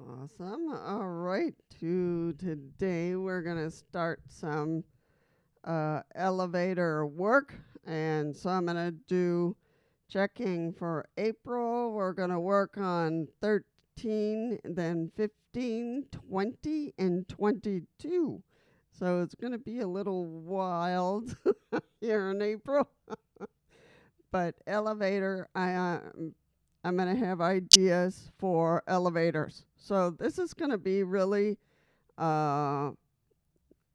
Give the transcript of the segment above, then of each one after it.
Awesome. All right. Today we're going to start some elevator work. And so I'm going to do checking for April. We're going to work on 13, then 15, 20, and 22. So it's going to be a little wild here in April. But I'm going to have ideas for elevators. So this is going to be really uh,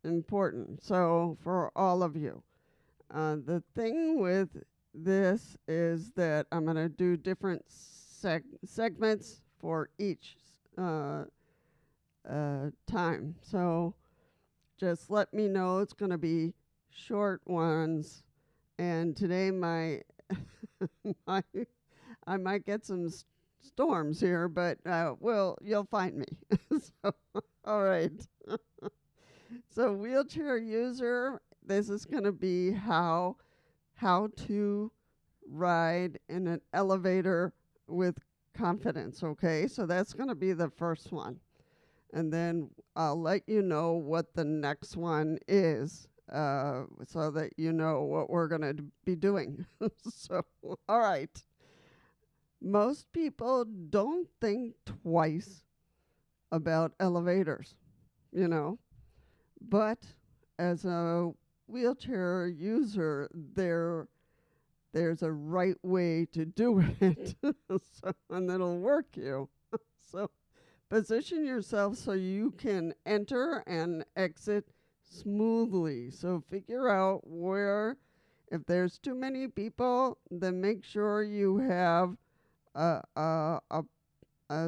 important. So for all of you, the thing with this is that I'm going to do different segments for each time. So just let me know. It's going to be short ones. And today my I might get some storms here, but you'll find me. So, all right. So wheelchair user, this is going to be how to ride in an elevator with confidence, okay? So that's going to be the first one. And then I'll let you know what the next one is so that you know what we're going to be doing. So, all right. Most people don't think twice about elevators, but as a wheelchair user, there's a right way to do it, and it'll work you. So position yourself so you can enter and exit smoothly. So figure out where, if there's too many people, then make sure you have a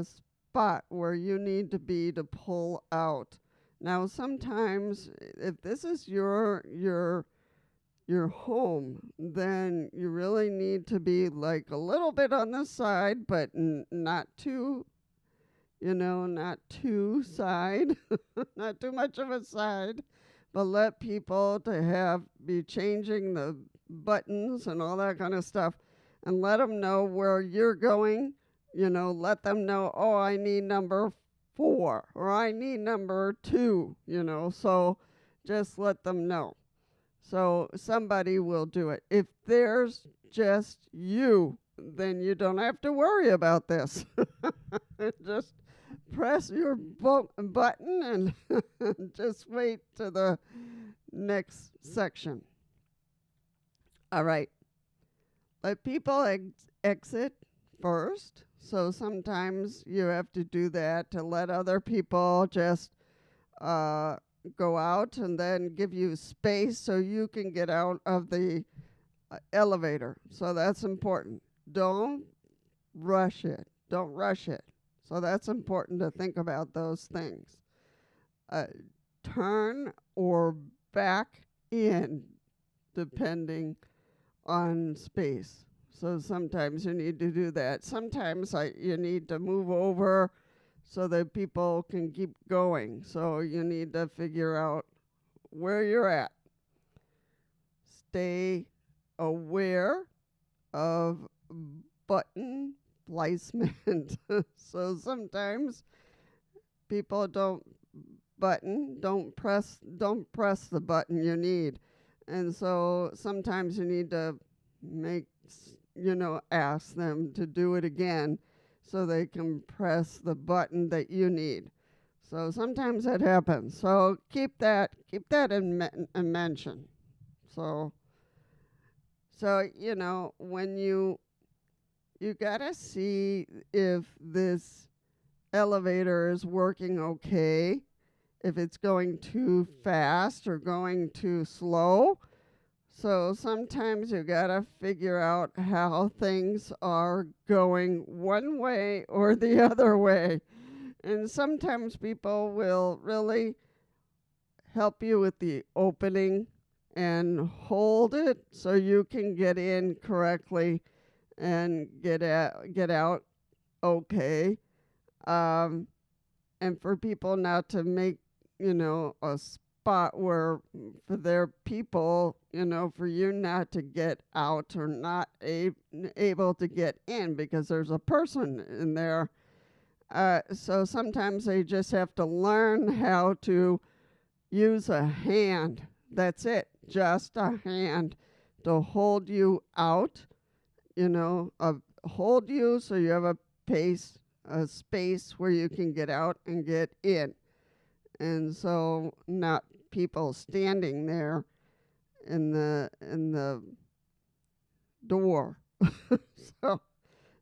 spot where you need to be to pull out. Now, sometimes if this is your home, then you really need to be like a little bit on the side, but not too, not too side, not too much of a side, but let people to be changing the buttons and all that kind of stuff. And let them know where you're going. Let them know, oh, I need number 4 or I need number 2, So just let them know. So somebody will do it. If there's just you, then you don't have to worry about this. Just press your button and just wait to the next section. All right. Let people exit first. So sometimes you have to do that to let other people just go out and then give you space so you can get out of the elevator. So that's important. Don't rush it. Don't rush it. So that's important to think about those things. Turn or back in depending on space. So sometimes you need to do that. Sometimes you need to move over so that people can keep going. So you need to figure out where you're at. Stay aware of button placement. So sometimes people don't press the button you need. And so sometimes you need to ask them to do it again so they can press the button that you need. So sometimes that happens. So keep that in mention. So when you gotta see if this elevator is working okay, if it's going too fast or going too slow. So sometimes you gotta figure out how things are going one way or the other way. And sometimes people will really help you with the opening and hold it so you can get in correctly and get out okay. And for people not to make, a spot where for their people, for you not to get out or not able to get in because there's a person in there. So sometimes they just have to learn how to use a hand. That's it, just a hand to hold you out, hold you so you have a space where you can get out and get in. And so not people standing there in the door. So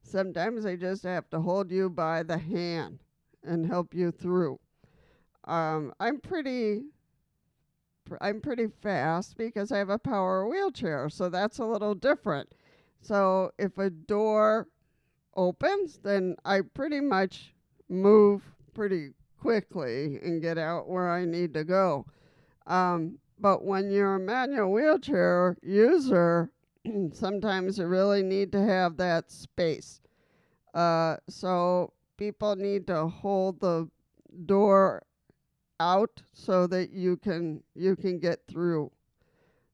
sometimes they just have to hold you by the hand and help you through. I'm pretty fast because I have a power wheelchair, so that's a little different. So if a door opens, then I pretty much move pretty quickly and get out where I need to go. But when you're a manual wheelchair user, sometimes you really need to have that space. So people need to hold the door out so that you can get through.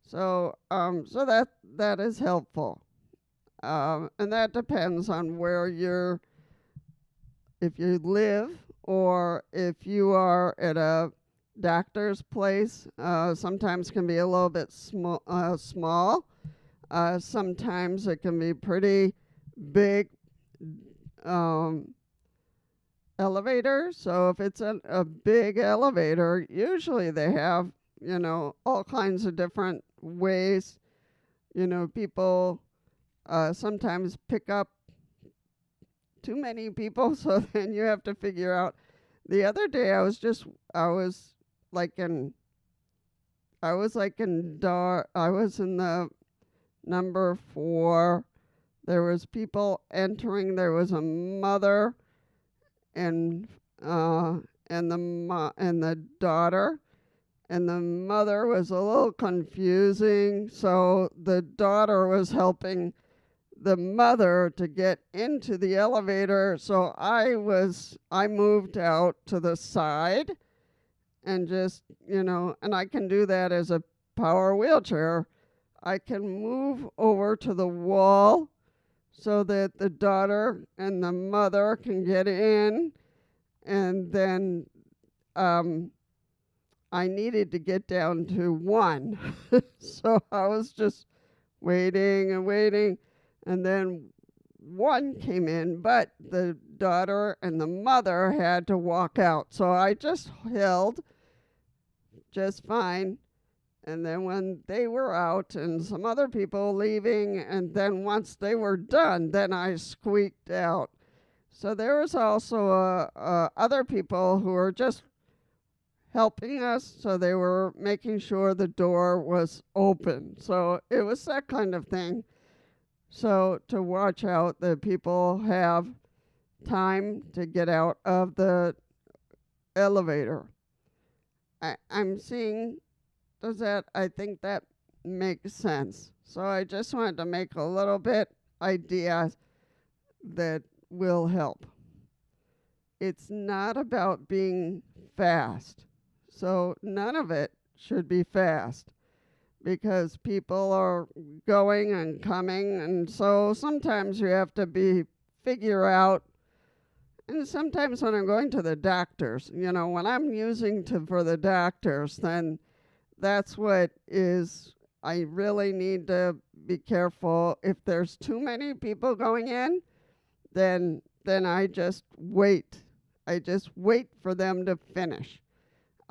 So that is helpful. And that depends on if you live or if you are at a doctor's place. Sometimes can be a little bit small. Sometimes it can be pretty big elevator. So if it's a big elevator, usually they have, all kinds of different ways. People sometimes pick up too many people, so then you have to figure out. The other day I was in the number 4. There was people entering. There was a mother and the daughter, and the mother was a little confusing, so the daughter was helping the mother to get into the elevator. So I moved out to the side and just, and I can do that as a power wheelchair. I can move over to the wall so that the daughter and the mother can get in. And then I needed to get down to 1. So I was just waiting and waiting. And then 1 came in, but the daughter and the mother had to walk out. So I just held just fine. And then when they were out and some other people leaving, and then once they were done, then I squeaked out. So there was also other people who were just helping us. So they were making sure the door was open. So it was that kind of thing. So to watch out that people have time to get out of the elevator. I'm seeing, I think that makes sense. So I just wanted to make a little bit idea that will help. It's not about being fast. So none of it should be fast, because people are going and coming, and so sometimes you have to figure out. And sometimes when I'm going to the doctors, when I'm using for the doctors, then that's what is, I really need to be careful. If there's too many people going in, then I just wait. I just wait for them to finish.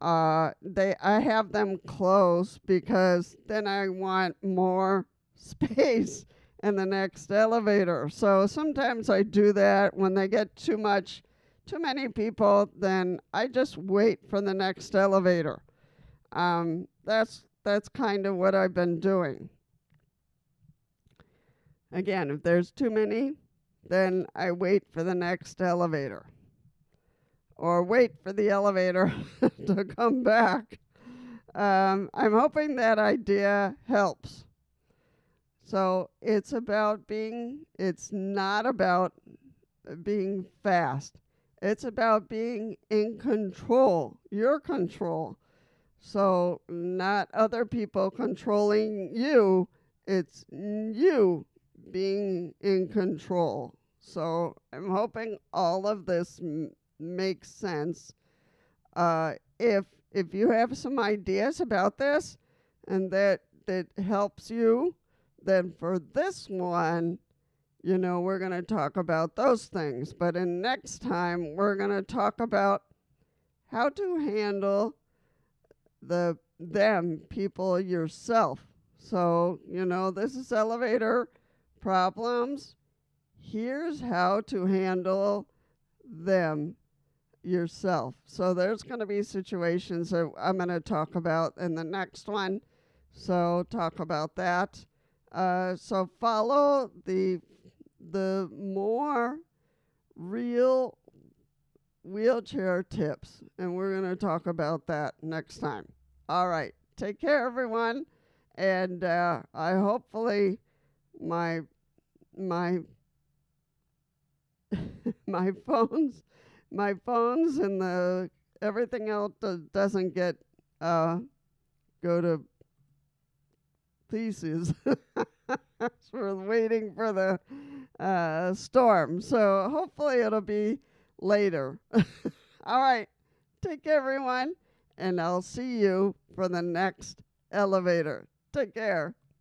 I have them close because then I want more space in the next elevator. So sometimes I do that when they get too many people, then I just wait for the next elevator. That's kind of what I've been doing. Again, if there's too many, then I wait for the next elevator. Or wait for the elevator to come back. I'm hoping that idea helps. So it's not about being fast. It's about being in control, your control. So not other people controlling you, it's you being in control. So I'm hoping all of this makes sense. If you have some ideas about this and that helps you, then for this one, we're going to talk about those things. But in next time, we're going to talk about how to handle them people yourself. So, this is elevator problems. Here's how to handle them yourself. So there's going to be situations that I'm going to talk about in the next one. So talk about that. So follow the more real wheelchair tips, and we're going to talk about that next time. All right. Take care, everyone. And I hopefully my my phones and the everything else doesn't get go to pieces. We're waiting for the storm, so hopefully it'll be later. All right, take care, everyone, and I'll see you for the next elevator. Take care.